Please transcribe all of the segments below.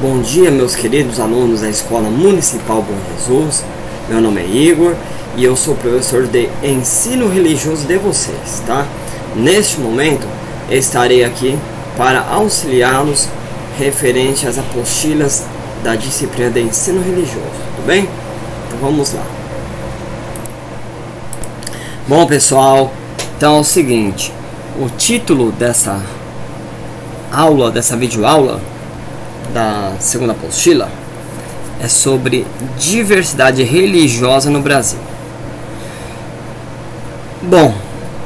Bom dia, meus queridos alunos da Escola Municipal Bom Jesus. Meu nome é Igor e eu sou professor de ensino religioso de vocês, tá? Neste momento, estarei aqui para auxiliá-los referente às apostilas da disciplina de ensino religioso, tudo bem? Então vamos lá. Bom, pessoal, então é o seguinte, o título dessa aula, dessa videoaula da segunda apostila é sobre diversidade religiosa no Brasil. Bom,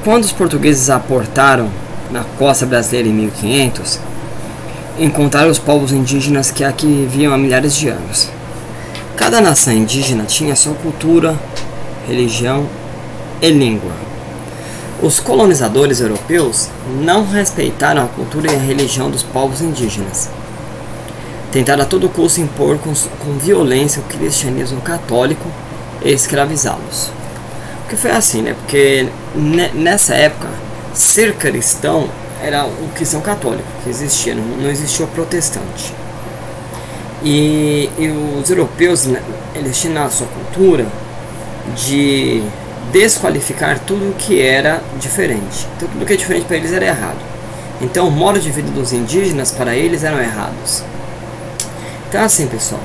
quando os portugueses aportaram na costa brasileira em 1500, encontraram os povos indígenas que aqui viviam há milhares de anos. Cada nação indígena tinha sua cultura, religião e língua. Os colonizadores europeus não respeitaram a cultura e a religião dos povos indígenas. Tentaram a todo custo impor com violência o cristianismo católico e escravizá-los. Porque foi assim, né? Porque nessa época, ser cristão era o cristão católico que existia, não existia o protestante. E os europeus, eles tinham na sua cultura de desqualificar tudo o que era diferente. Então, tudo que é diferente para eles era errado. Então, o modo de vida dos indígenas para eles eram errados. Então assim, pessoal,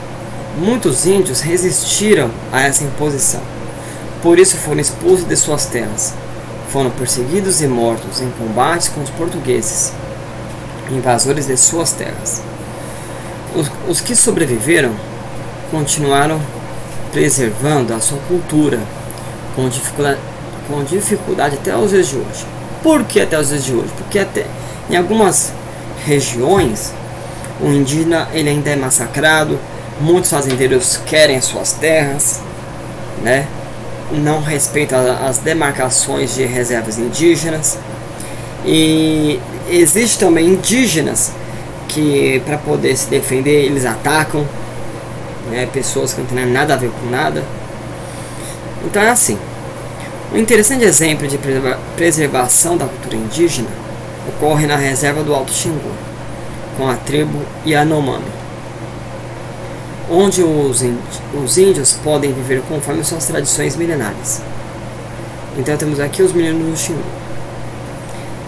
muitos índios resistiram a essa imposição, por isso foram expulsos de suas terras, foram perseguidos e mortos em combates com os portugueses, invasores de suas terras. Os que sobreviveram continuaram preservando a sua cultura com dificuldade até os dias de hoje. Por que até os dias de hoje? Porque até em algumas regiões o indígena ele ainda é massacrado, muitos fazendeiros querem suas terras, né? Não respeitam as demarcações de reservas indígenas. E existe também indígenas que, para poder se defender, eles atacam, né? Pessoas que não têm nada a ver com nada. Então é assim. Um interessante exemplo de preservação da cultura indígena ocorre na reserva do Alto Xingu, com a tribo Yanomami, onde os índios podem viver conforme suas tradições milenares. Então temos aqui os meninos do Xingu.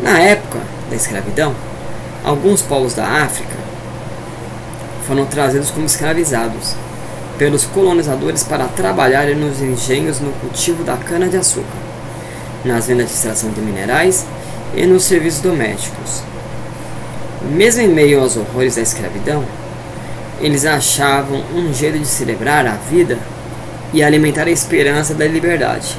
Na época da escravidão, alguns povos da África foram trazidos como escravizados pelos colonizadores para trabalharem nos engenhos no cultivo da cana-de-açúcar, nas vendas de extração de minerais e nos serviços domésticos. Mesmo em meio aos horrores da escravidão, eles achavam um jeito de celebrar a vida e alimentar a esperança da liberdade.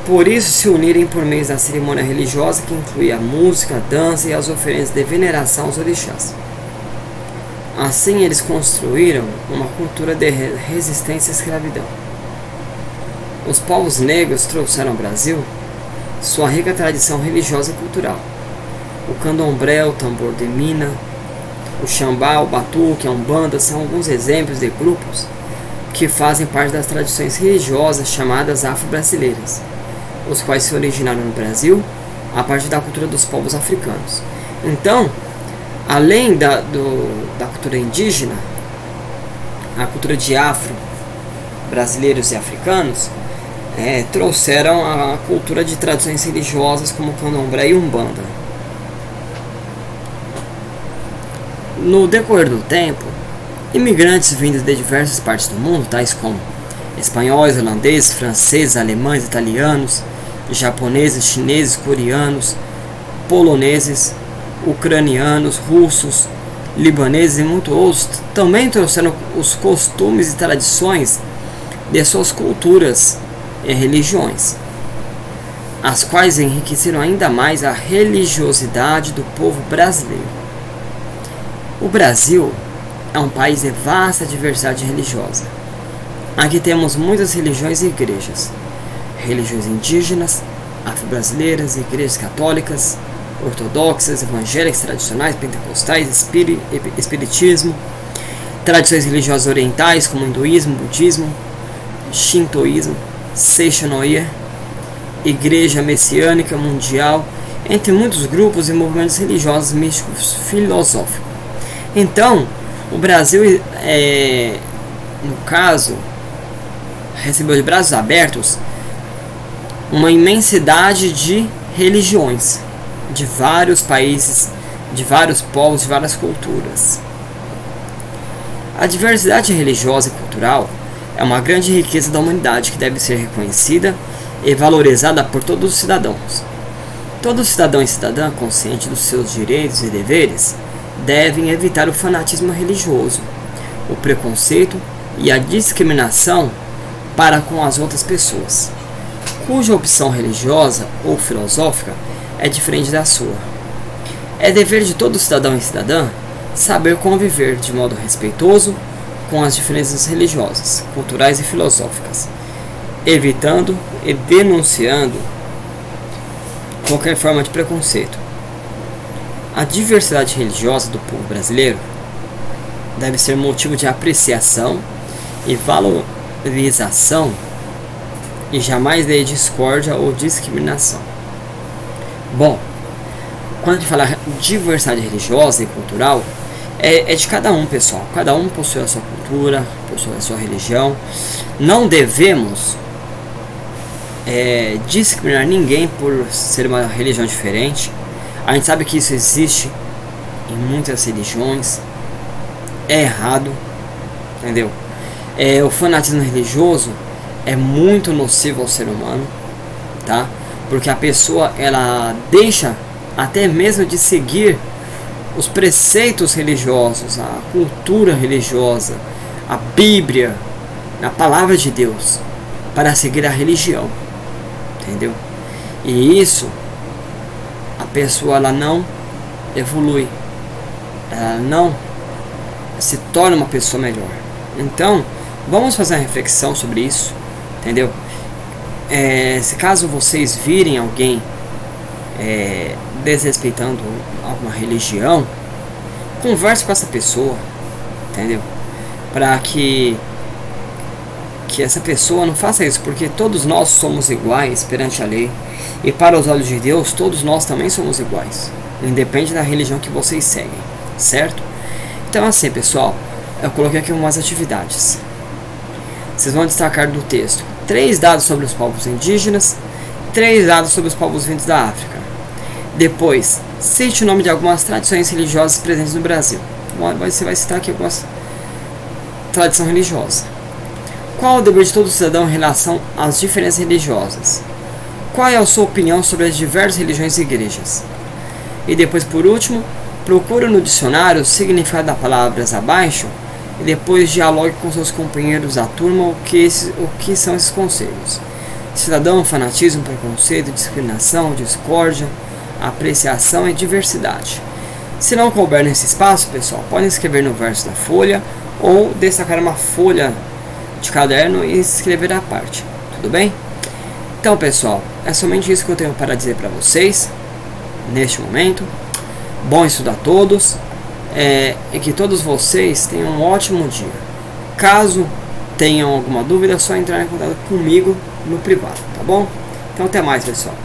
Por isso se unirem por meio da cerimônia religiosa que incluía a música, a dança e as oferendas de veneração aos orixás. Assim eles construíram uma cultura de resistência à escravidão. Os povos negros trouxeram ao Brasil sua rica tradição religiosa e cultural. O candomblé, o tambor de mina, o xambá, o batuque, a umbanda são alguns exemplos de grupos que fazem parte das tradições religiosas chamadas afro-brasileiras, os quais se originaram no Brasil a partir da cultura dos povos africanos. Então, além da cultura indígena, a cultura de afro-brasileiros e africanos trouxeram a cultura de tradições religiosas como candomblé e umbanda. No decorrer do tempo, imigrantes vindos de diversas partes do mundo, tais como espanhóis, holandeses, franceses, alemães, italianos, japoneses, chineses, coreanos, poloneses, ucranianos, russos, libaneses e muitos outros, também trouxeram os costumes e tradições de suas culturas e religiões, as quais enriqueceram ainda mais a religiosidade do povo brasileiro. O Brasil é um país de vasta diversidade religiosa. Aqui temos muitas religiões e igrejas. Religiões indígenas, afro-brasileiras, igrejas católicas, ortodoxas, evangélicas, tradicionais, pentecostais, espiritismo, tradições religiosas orientais como hinduísmo, budismo, shintoísmo, seishanoia, igreja messiânica mundial, entre muitos grupos e movimentos religiosos místicos filosóficos. Então, O Brasil, no caso, recebeu de braços abertos uma imensidade de religiões, de vários países, de vários povos, de várias culturas. A diversidade religiosa e cultural é uma grande riqueza da humanidade que deve ser reconhecida e valorizada por todos os cidadãos. Todo cidadão e cidadã consciente dos seus direitos e deveres devem evitar o fanatismo religioso, o preconceito e a discriminação para com as outras pessoas, cuja opção religiosa ou filosófica é diferente da sua. É dever de todo cidadão e cidadã saber conviver de modo respeitoso com as diferenças religiosas, culturais e filosóficas, evitando e denunciando qualquer forma de preconceito. A diversidade religiosa do povo brasileiro deve ser motivo de apreciação e valorização e jamais de discórdia ou discriminação. Bom, quando a gente fala diversidade religiosa e cultural, é de cada um, pessoal. Cada um possui a sua cultura, possui a sua religião. Não devemos discriminar ninguém por ser uma religião diferente. A gente sabe que isso existe em muitas religiões. É errado, entendeu? O fanatismo religioso é muito nocivo ao ser humano, tá? Porque a pessoa, ela deixa até mesmo de seguir os preceitos religiosos, a cultura religiosa, a Bíblia, a palavra de Deus, para seguir a religião, entendeu? E isso, a pessoa, ela não evolui, ela não se torna uma pessoa melhor. Então, vamos fazer uma reflexão sobre isso, entendeu? Se caso vocês virem alguém desrespeitando alguma religião, converse com essa pessoa, entendeu? Para que essa pessoa não faça isso, porque todos nós somos iguais perante a lei, e para os olhos de Deus todos nós também somos iguais, independente da religião que vocês seguem, certo? Então, assim, pessoal, eu coloquei aqui umas atividades. Vocês vão destacar do texto 3 dados sobre os povos indígenas, 3 dados sobre os povos vindos da África. Depois, cite o nome de algumas tradições religiosas presentes no Brasil. Você vai citar aqui algumas tradições religiosas. Qual o dever de todo cidadão em relação às diferenças religiosas? Qual é a sua opinião sobre as diversas religiões e igrejas? E depois, por último, procure no dicionário o significado das palavras abaixo e depois dialogue com seus companheiros da turma o que são esses conceitos. Cidadão, fanatismo, preconceito, discriminação, discórdia, apreciação e diversidade. Se não couber nesse espaço, pessoal, podem escrever no verso da folha ou destacar uma folha de caderno e escrever à parte. Tudo bem? Então, pessoal, é somente isso que eu tenho para dizer para vocês neste momento. Bom estudo a todos, e que todos vocês tenham um ótimo dia. Caso tenham alguma dúvida, é só entrar em contato comigo no privado, tá bom? Então, até mais, pessoal.